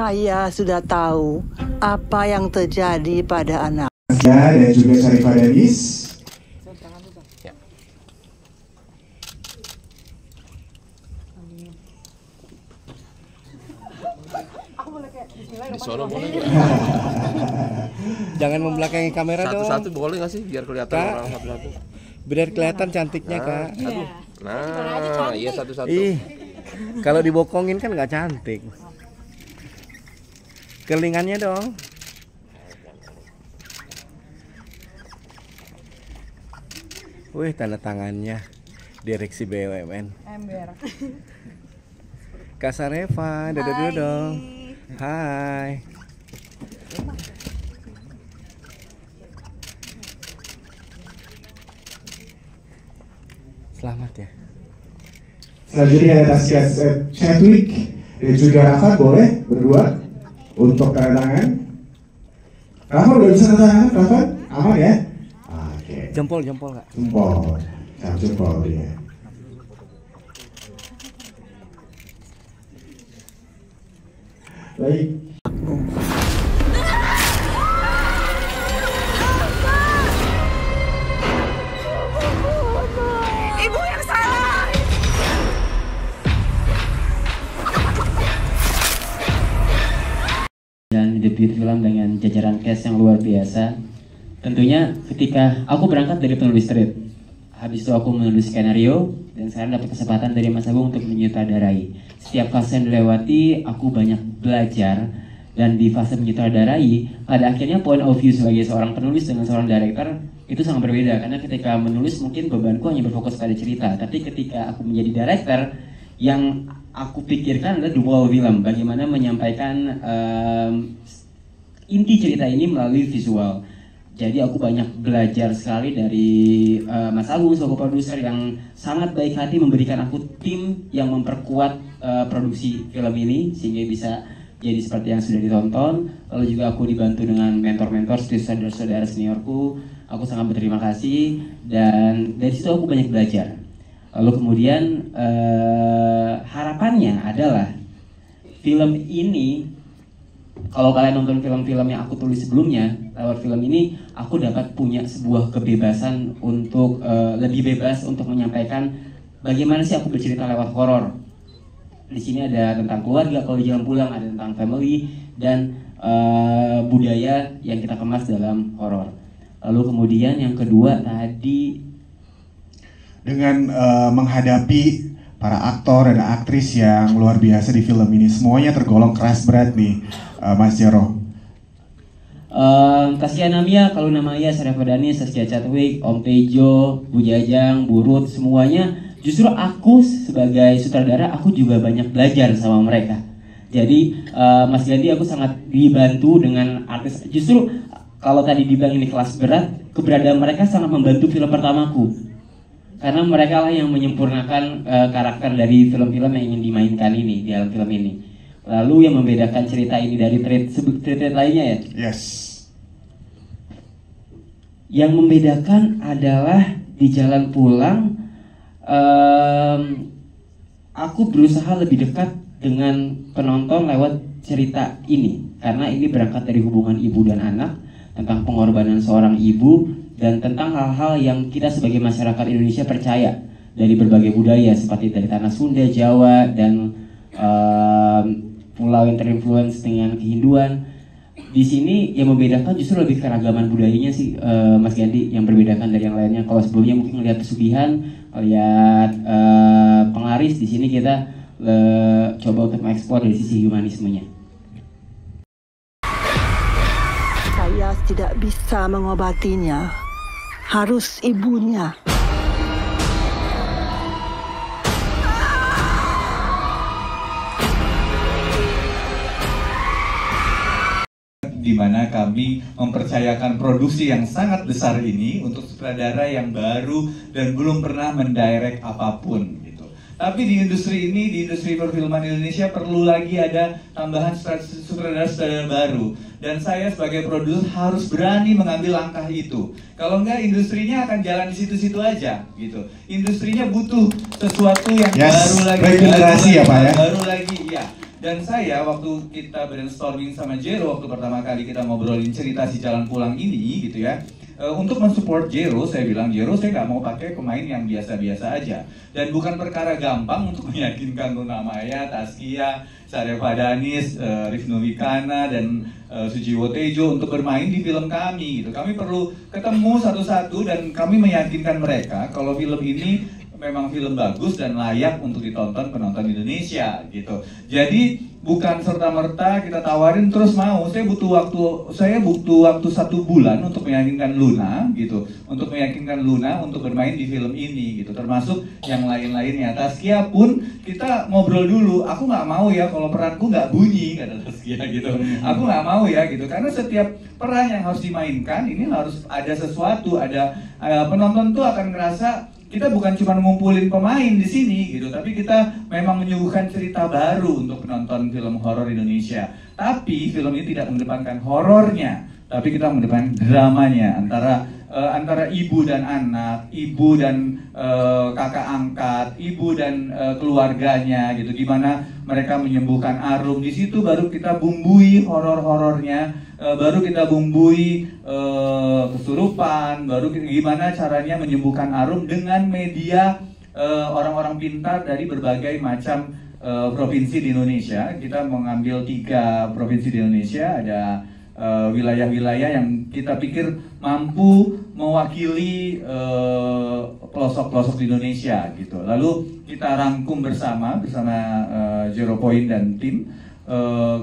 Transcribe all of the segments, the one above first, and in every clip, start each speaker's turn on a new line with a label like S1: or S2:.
S1: Saya sudah tahu apa yang terjadi pada anak.
S2: Ya, dan juga Syarifah Danis.
S3: Di sono boleh nggak?
S4: Jangan membelakangi kamera dong.
S3: Satu-satu boleh nggak sih biar kelihatan
S4: Kak,
S3: orang satu-satu?
S4: biar kelihatan cantiknya Kak.
S3: Aduh. Nah, iya satu-satu.
S4: Ih, kalau dibokongin kan nggak cantik. Kelingannya dong. Wih, tanda tangannya Direksi BUMN.
S5: Ember.
S4: Kak Sareva, dadah dulu dong. Hai. Selamat ya.
S2: Selanjutnya ada Tasya Chadwick dan juga Rafa, boleh berdua untuk tanda tangan. Rafa udah bisa tanda tangan, Rafa? Aman ya? Oke.
S4: Jempol Kak.
S2: Jempol. Jempol dia. Baik.
S5: Ibu yang salah.
S6: Dan debut film dengan jajaran cast yang luar biasa. Tentunya ketika aku berangkat dari penulis script, habis itu aku menulis skenario, dan sekarang dapat kesempatan dari Mas Agung untuk menyutradarai. Setiap fase yang dilewati, aku banyak belajar, dan di fase menyutradarai, pada akhirnya point of view sebagai seorang penulis dengan seorang director itu sangat berbeda. Karena ketika menulis mungkin bebanku hanya berfokus pada cerita, tapi ketika aku menjadi director, yang aku pikirkan adalah dual film, bagaimana menyampaikan inti cerita ini melalui visual. Jadi aku banyak belajar sekali dari Mas Agung sebagai produser yang sangat baik hati memberikan aku tim yang memperkuat produksi film ini sehingga bisa jadi seperti yang sudah ditonton. Lalu juga aku dibantu dengan mentor-mentor seperti saudara-saudara seniorku. Aku sangat berterima kasih dan dari situ aku banyak belajar. Lalu kemudian harapannya adalah film ini, kalau kalian nonton film-film yang aku tulis sebelumnya, lewat film ini aku dapat punya sebuah kebebasan untuk lebih bebas untuk menyampaikan bagaimana sih aku bercerita lewat horor. Di sini ada tentang keluarga, kalau di Jalan Pulang ada tentang family dan budaya yang kita kemas dalam horor. Lalu kemudian yang kedua tadi
S2: dengan menghadapi para aktor dan aktris yang luar biasa di film ini, semuanya tergolong keras berat nih, Mas Jero.
S6: Tasya Namia, kalau namanya Syarifah Danis, Tasya Chadwick, Om Tejo, Bu Jajang, Bu Ruth, semuanya justru aku sebagai sutradara aku juga banyak belajar sama mereka. Jadi Mas Gandhi aku sangat dibantu dengan artis. Justru kalau tadi dibilang ini kelas berat, keberadaan mereka sangat membantu film pertamaku. Karena mereka lah yang menyempurnakan karakter dari film-film yang ingin dimainkan ini, di dalam film ini. Lalu yang membedakan cerita ini dari treat lainnya ya?
S2: Yes.
S6: Yang membedakan adalah di Jalan Pulang, aku berusaha lebih dekat dengan penonton lewat cerita ini. Karena ini berangkat dari hubungan ibu dan anak, tentang pengorbanan seorang ibu, dan tentang hal-hal yang kita sebagai masyarakat Indonesia percaya dari berbagai budaya seperti dari tanah Sunda, Jawa, dan pulau yang terinfluence dengan kehinduan. Di sini yang membedakan justru lebih keragaman budayanya sih, Mas Gandhi, yang membedakan dari yang lainnya. Kalau sebelumnya mungkin melihat pesugihan, melihat penglaris, di sini kita coba untuk mengeksplor dari sisi humanismenya.
S1: Saya tidak bisa mengobatinya. Harus ibunya.
S7: Di mana kami mempercayakan produksi yang sangat besar ini untuk sutradara yang baru dan belum pernah mendirect apapun gitu. Tapi di industri ini, di industri perfilman Indonesia perlu lagi ada tambahan sutradara-sutradara baru. Dan saya sebagai produser harus berani mengambil langkah itu. Kalau enggak, industrinya akan jalan di situ-situ aja gitu. Industrinya butuh sesuatu yang baru lagi,
S2: regenerasi ya Pak ya.
S7: Baru lagi, ya. Dan saya waktu kita brainstorming sama Jero waktu pertama kali kita ngobrolin cerita si Jalan Pulang ini gitu ya, untuk mensupport Jero, saya bilang Jero saya nggak mau pakai pemain yang biasa-biasa aja. Dan bukan perkara gampang untuk meyakinkan Luna Maya, Taskia, Sarefa Danis, Rifnu Wikana, dan Sujiwo Tejo untuk bermain di film kami gitu. Kami perlu ketemu satu-satu dan kami meyakinkan mereka kalau film ini memang film bagus dan layak untuk ditonton penonton Indonesia gitu. Jadi bukan serta-merta kita tawarin terus mau. Saya butuh waktu 1 bulan untuk meyakinkan Luna gitu, untuk meyakinkan Luna untuk bermain di film ini gitu. Termasuk yang lain-lainnya. Taskia pun kita ngobrol dulu. Aku nggak mau ya kalau peranku nggak bunyi, kata Taskia gitu. Aku nggak mau ya gitu, karena setiap peran yang harus dimainkan ini harus ada sesuatu, ada penonton tuh akan ngerasa kita bukan cuma ngumpulin pemain di sini gitu, tapi kita memang menyuguhkan cerita baru untuk penonton film horor Indonesia. Tapi film ini tidak mengedepankan horornya, tapi kita mengedepankan dramanya antara ibu dan anak, ibu dan kakak angkat, ibu dan keluarganya gitu, gimana mereka menyembuhkan Arum. Di situ baru kita bumbui horor-horornya, baru kita bumbui kesurupan, baru gimana caranya menyembuhkan Arum dengan media orang-orang pintar dari berbagai macam provinsi di Indonesia. Kita mengambil 3 provinsi di Indonesia, ada wilayah-wilayah yang kita pikir mampu mewakili pelosok-pelosok di Indonesia gitu. Lalu kita rangkum bersama Zero Point dan tim,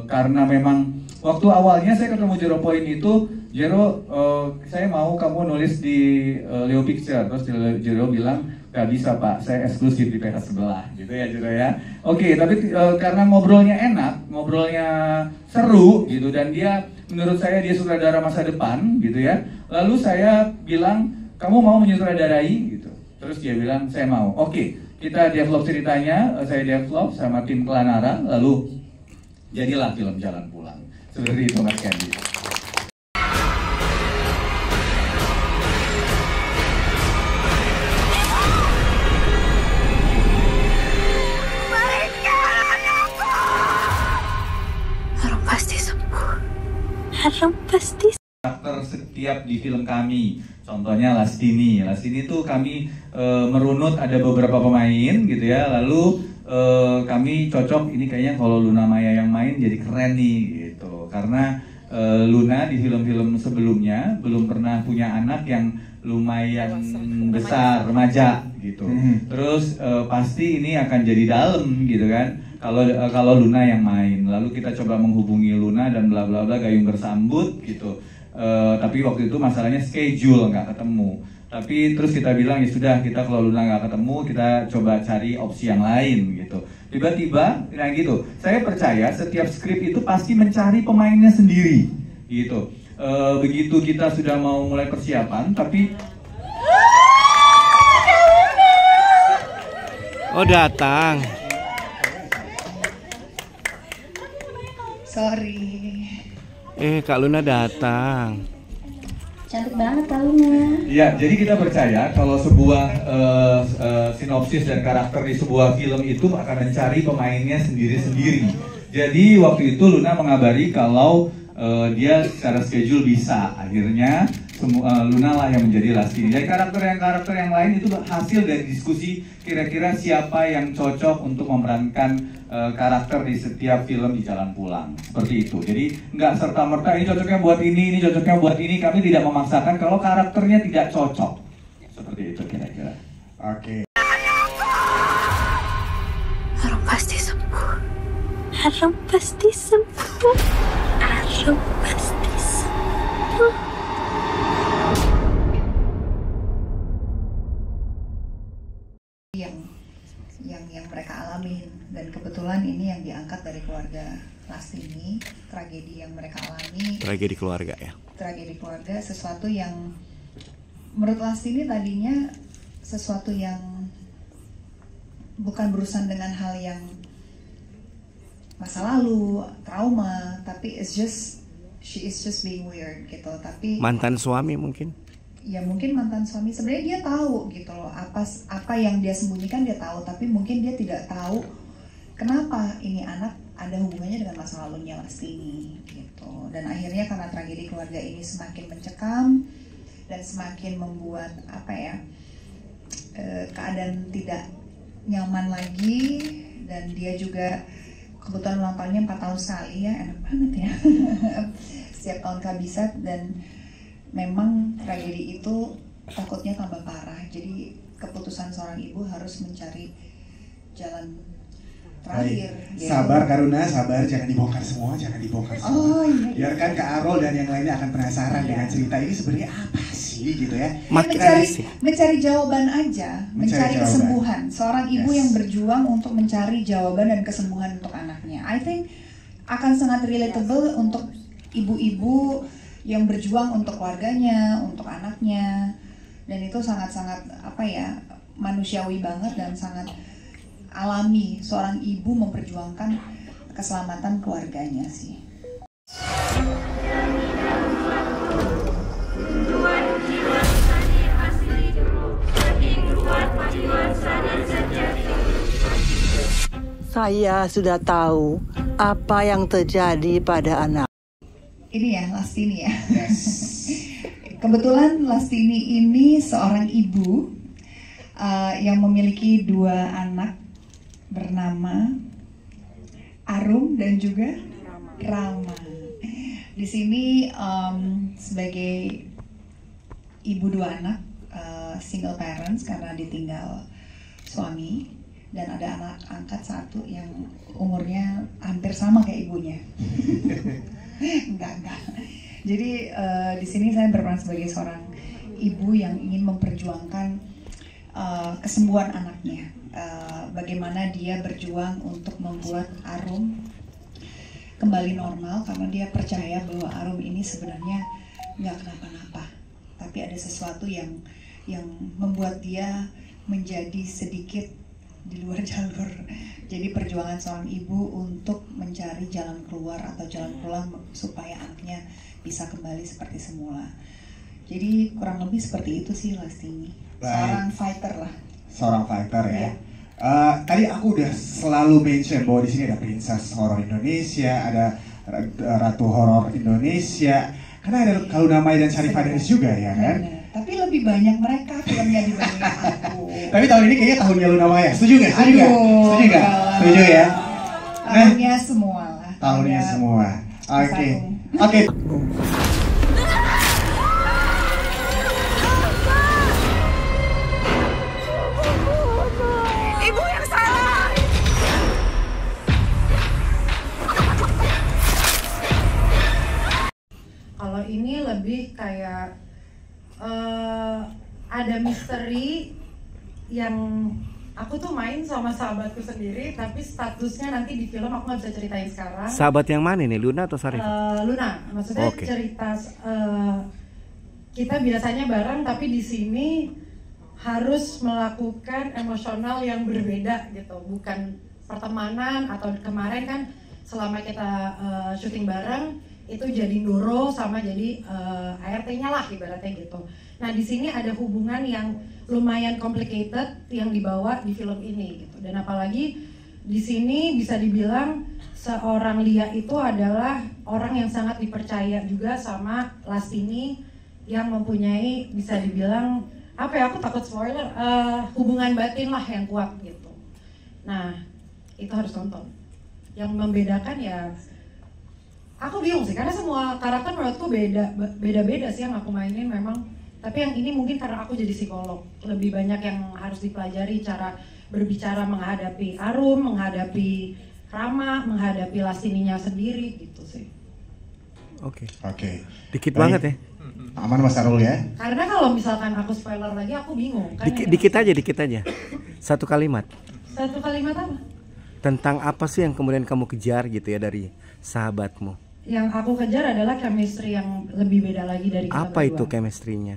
S7: karena memang waktu awalnya saya ketemu Zero Point itu, Jero, saya mau kamu nulis di Leo Picture. Terus Jero bilang, gak bisa Pak, saya eksklusif di pihak sebelah gitu ya Jero ya. Oke, tapi karena ngobrolnya enak, ngobrolnya seru gitu, dan dia menurut saya dia sutradara masa depan gitu ya. Lalu saya bilang, kamu mau menyutradarai gitu. Terus dia bilang, saya mau. Oke, kita develop ceritanya, saya develop sama tim Kelanara, lalu jadilah film Jalan Pulang. Seperti itu Mas Kandi.
S5: Harum pasti sembuh. Harum pasti.
S7: Karakter setiap di film kami, contohnya Lastini. Lastini tuh kami merunut ada beberapa pemain gitu ya, lalu kami cocok ini kayaknya kalau Luna Maya yang main jadi keren nih gitu, karena Luna di film-film sebelumnya belum pernah punya anak yang lumayan besar, remaja gitu. Terus pasti ini akan jadi dalam gitu kan kalau Luna yang main. Lalu kita coba menghubungi Luna dan bla bla bla, gayung bersambut gitu. Tapi waktu itu masalahnya schedule, nggak ketemu. Tapi terus kita bilang ya sudah, kita kalau Luna nggak ketemu kita coba cari opsi yang lain gitu. Tiba-tiba nah gitu, saya percaya setiap skrip itu pasti mencari pemainnya sendiri gitu. Begitu kita sudah mau mulai persiapan, tapi
S4: oh datang.
S8: Sorry.
S4: Kak Luna datang.
S8: Cantik banget Kak Luna.
S7: ya, jadi kita percaya kalau sebuah sinopsis dan karakter di sebuah film itu akan mencari pemainnya sendiri-sendiri. Jadi waktu itu Luna mengabari kalau dia secara schedule bisa. Akhirnya Luna lah yang menjadi Lastini. Dan karakter yang lain itu hasil dari diskusi kira-kira siapa yang cocok untuk memerankan karakter di setiap film di Jalan Pulang. Seperti itu. Jadi nggak serta-merta ini cocoknya buat ini cocoknya buat ini. Kami tidak memaksakan kalau karakternya tidak cocok. Seperti itu kira-kira.
S2: Oke.
S5: Harum pasti sembuh. Harum pasti sembuh. Harum pasti sembuh.
S8: yang mereka alamin, dan kebetulan ini yang diangkat dari keluarga Lastini, tragedi yang mereka alami,
S4: Tragedi keluarga ya.
S8: tragedi keluarga, sesuatu yang menurut Lastini tadinya sesuatu yang bukan berurusan dengan hal yang masa lalu, trauma, tapi she is just being weird gitu. Tapi
S4: Mantan suami mungkin.
S8: ya mungkin mantan suami sebenarnya dia tahu gitu loh, apa yang dia sembunyikan dia tahu, tapi mungkin dia tidak tahu kenapa ini anak ada hubungannya dengan masa lalunya Lastini gitu. Dan akhirnya karena tragedi keluarga ini semakin mencekam dan semakin membuat keadaan tidak nyaman lagi, dan dia juga kebetulan ulang tahunnya 4 tahun sekali ya, enak banget ya. Setiap tahun kabisat, dan memang tragedi itu takutnya tambah parah. Jadi keputusan seorang ibu harus mencari jalan terakhir.
S2: Gitu. Sabar Karuna, sabar, jangan dibongkar semua, jangan dibongkar semua. Iya. Biarkan Kak Arul dan yang lainnya akan penasaran dengan cerita ini sebenarnya apa sih gitu ya.
S8: Mencari jawaban aja, mencari kesembuhan. Seorang ibu yang berjuang untuk mencari jawaban dan kesembuhan untuk anaknya. I think akan sangat relatable untuk ibu-ibu yang berjuang untuk keluarganya, untuk anaknya. Dan itu sangat-sangat manusiawi banget dan sangat alami seorang ibu memperjuangkan keselamatan keluarganya sih.
S1: Saya sudah tahu apa yang terjadi pada anak.
S8: Ini ya, Lastini ya. Yes. Kebetulan Lastini ini seorang ibu yang memiliki 2 anak bernama Arum dan juga Rama. Di sini sebagai ibu 2 anak, single parents karena ditinggal suami, dan ada anak angkat 1 yang umurnya hampir sama kayak ibunya. Enggak. Jadi di sini saya berperan sebagai seorang ibu yang ingin memperjuangkan kesembuhan anaknya. Bagaimana dia berjuang untuk membuat Arum kembali normal, karena dia percaya bahwa Arum ini sebenarnya nggak kenapa-napa, tapi ada sesuatu yang membuat dia menjadi sedikit di luar jalur. Jadi perjuangan seorang ibu untuk mencari jalan keluar atau jalan pulang supaya anaknya bisa kembali seperti semula. Jadi kurang lebih seperti itu sih Lastini. Seorang fighter lah.
S2: Seorang fighter ya. Tadi aku udah selalu mention bahwa di sini ada princess horor Indonesia, ada ratu horor Indonesia, karena ada Karuna Maya dan Sharifah Denis juga ya kan.
S8: Tapi lebih banyak mereka filmnya dibanding aku.
S2: Tapi tahun ini kayaknya tahunnya Luna Maya. Setuju nggak? Setuju ya?
S8: Tahunnya semua lah.
S2: Tahunnya semua. Oke.
S5: Ibu yang salah.
S9: Kalau ini lebih kayak ada misteri yang aku tuh main sama sahabatku sendiri, tapi statusnya nanti di film aku nggak bisa ceritain sekarang.
S4: Sahabat yang mana nih, Luna atau Sharifah?
S9: Luna, maksudnya cerita kita biasanya bareng, tapi di sini harus melakukan emosional yang berbeda gitu, bukan pertemanan. Atau kemarin kan selama kita syuting bareng itu jadi Ndoro sama jadi ART-nya lah ibaratnya gitu. Nah di sini ada hubungan yang lumayan complicated yang dibawa di film ini gitu. Dan apalagi di sini bisa dibilang seorang Lia itu adalah orang yang sangat dipercaya juga sama Lastini, yang mempunyai bisa dibilang aku takut spoiler, hubungan batin lah yang kuat gitu. Nah itu harus nonton. Yang membedakan ya, aku bingung sih, karena semua karakter menurutku beda-beda sih yang aku mainin memang. Tapi yang ini mungkin karena aku jadi psikolog, lebih banyak yang harus dipelajari, cara berbicara menghadapi Arum, menghadapi Rama, menghadapi Lastininya sendiri gitu sih.
S2: Oke.
S4: Dikit banget ya.
S2: Aman Mas Arul ya.
S9: Karena kalau misalkan aku spoiler lagi aku bingung. Kan
S4: Dikit aja. Satu kalimat.
S9: Satu kalimat apa?
S4: Tentang apa sih yang kemudian kamu kejar gitu ya dari sahabatmu?
S9: Yang aku kejar adalah chemistry yang lebih beda lagi dari kita
S4: Apa
S9: berdua.
S4: itu chemistry-nya?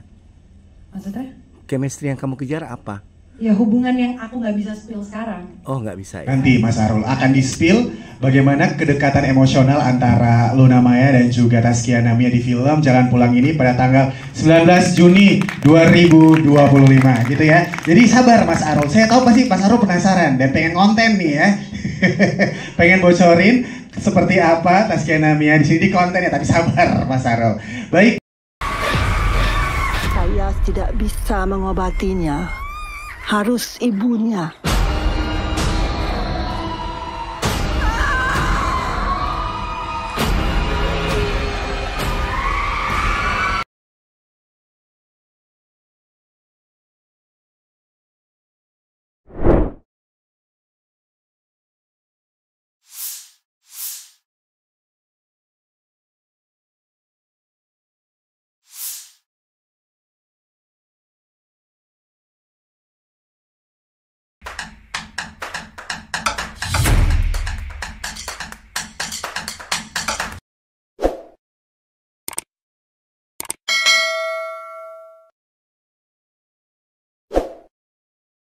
S9: Maksudnya?
S4: Chemistry yang kamu kejar apa?
S9: Ya hubungan yang aku nggak bisa spill sekarang.
S4: Oh nggak bisa ya?
S2: Nanti Mas Arul akan di-spill bagaimana kedekatan emosional antara Luna Maya dan juga Taskia Namia di film Jalan Pulang ini pada tanggal 19 Juni 2025 gitu ya. Jadi sabar Mas Arul, saya tahu pasti Mas Arul penasaran dan pengen konten nih ya. pengen bocorin seperti apa Taskia Namia di sini di konten ya, tapi sabar Mas Sarul. Baik.
S1: Saya tidak bisa mengobatinya. Harus ibunya.